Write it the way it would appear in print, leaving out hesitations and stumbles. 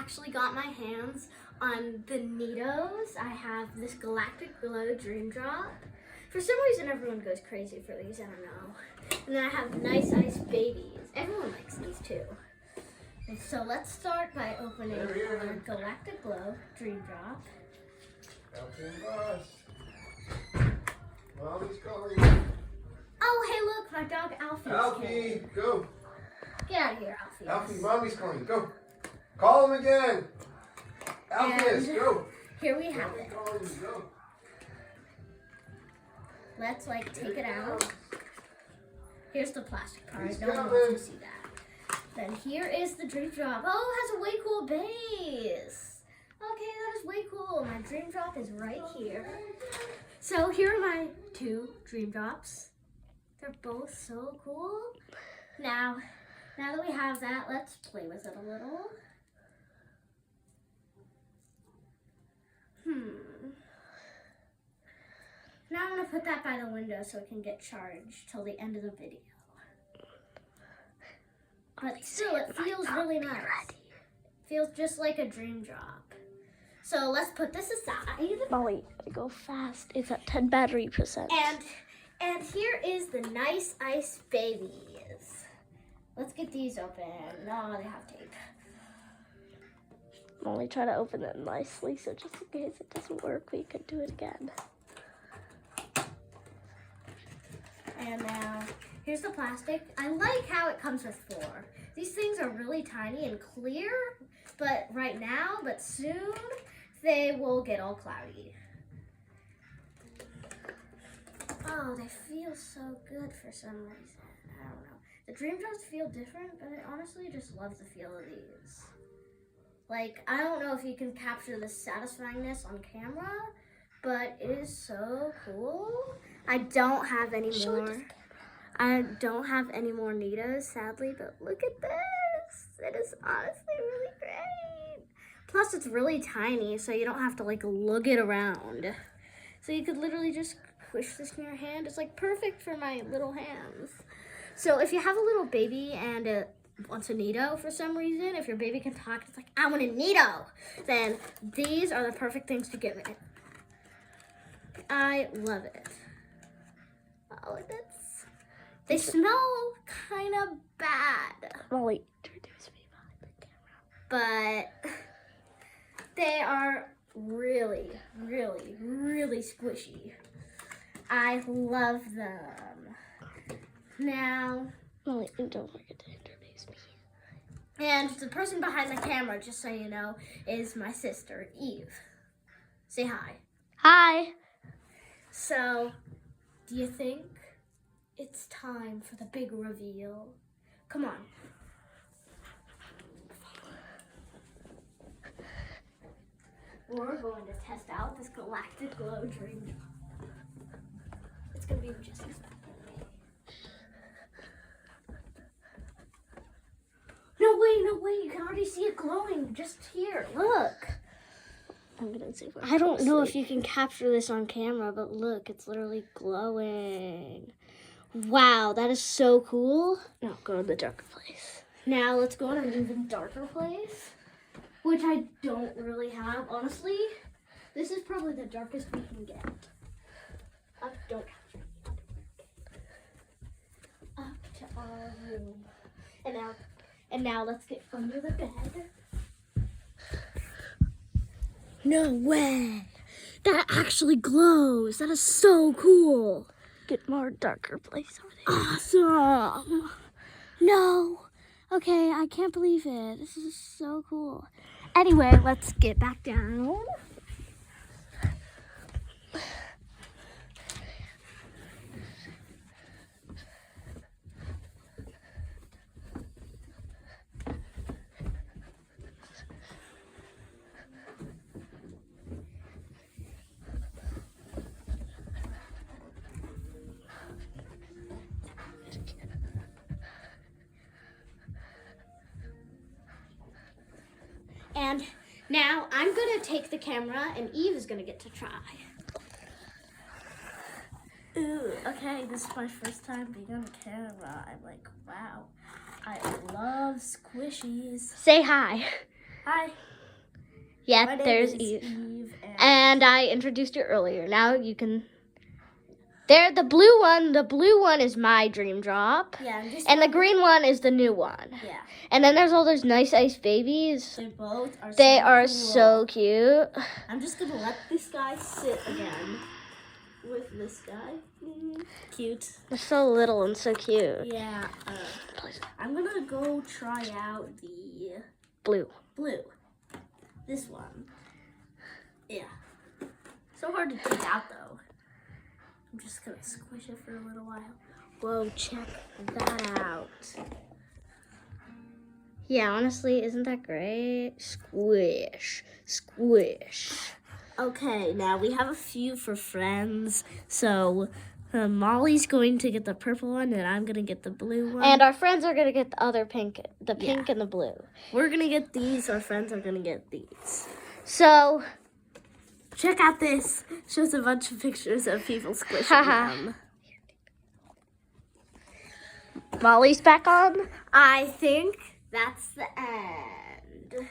actually got my hands on the NEEDOHs. I have this Galactic Glow Dream Drop. For some reason, everyone goes crazy for these, I don't know. And then I have Nice Ice Babies. Everyone likes these too. And so let's start by opening our Galactic Glow Dream Drop. Mommy's calling. Oh, hey, look, my dog Alfie. Alfie, go. Get out of here, Alfie. Alfie, Mommy's calling. Go. Call him again. Alpheus, go. Here we have it. Calling you, go. Let's take it out. Here's the plastic part. He's No one coming. wants to see that. Then here is the Dream Drop. Oh, it has a way cool base. Okay, that is way cool. My Dream Drop is right here. So here are my two Dream Drops. They're both so cool. Now that we have that, let's play with it a little. Now I'm going to put that by the window so it can get charged till the end of the video. But still, it feels really nice. Feels just like a Dream Drop. So let's put this aside. Molly, go fast. It's at 10 battery percent. And here is the Nice Ice Babies. Let's get these open. Oh, they have tape. Molly, try to open it nicely, so just in case it doesn't work, we could do it again. And now, here's the plastic. I like how it comes with 4. These things are really tiny and clear, but soon they will get all cloudy. Oh, they feel so good for some reason. I don't know. The Dream Drops feel different, but I honestly just love the feel of these. I don't know if you can capture the satisfyingness on camera, but it is so cool. I don't have any more. I don't have any more NEEDOHs, sadly, but look at this. It is honestly really great. Plus, it's really tiny, so you don't have to lug it around. So you could literally just squish this in your hand. It's perfect for my little hands. So if you have a little baby and it wants a NEEDOH for some reason, if your baby can talk, it's I want a NEEDOH, then these are the perfect things to give it. I love it. Oh, look at this. They smell kind of bad. Molly, introduce me behind the camera. But they are really, really, really squishy. I love them. Now, Molly, and don't forget to introduce me. And the person behind the camera, just so you know, is my sister, Eve. Say hi. Hi. So, do you think it's time for the big reveal? Come on. We're going to test out this Galactic Glow Dream Drop. It's going to be just as bad. No way, you can already see it glowing just here. Look. I'm gonna see if I don't know if you can capture this on camera, but look, it's literally glowing. Wow, that is so cool. No, go in the darker place. Now let's go in an even darker place, which I don't really have, honestly. This is probably the darkest we can get. Up, don't capture it. Up to our room. And now let's get under the bed. No way! That actually glows! That is so cool! Get more darker place on it. Awesome! No! Okay, I can't believe it. This is so cool. Anyway, let's get back down. And now I'm going to take the camera and Eve is going to get to try. Ooh, okay, this is my first time being on camera. I'm wow, I love squishies. Say hi. Hi. Yeah, My name there's is Eve. and And I introduced you earlier. Now you can. There, the blue one. The blue one is my dream drop. yeah, and this And the one- green one is the new one. Yeah, And then there's all those nice ice babies. they both are. They so are cool. so cute. I'm just gonna let this guy sit again with this guy. Cute. They're so little and so cute. Yeah. I'm gonna go try out the Blue. blue. This one. Yeah. So hard to take out though. I'm just gonna squish it for a little while. Whoa, check that out. Yeah, honestly, isn't that great? Squish. Squish. Okay, now we have a few for friends. So Molly's going to get the purple one, and I'm gonna get the blue one. And our friends are gonna get the other pink, the pink Yeah. and the blue. We're gonna get these. Our friends are gonna get these. So, Check out this. Shows a bunch of pictures of people squishing Haha. them. Molly's back on. I think that's the end.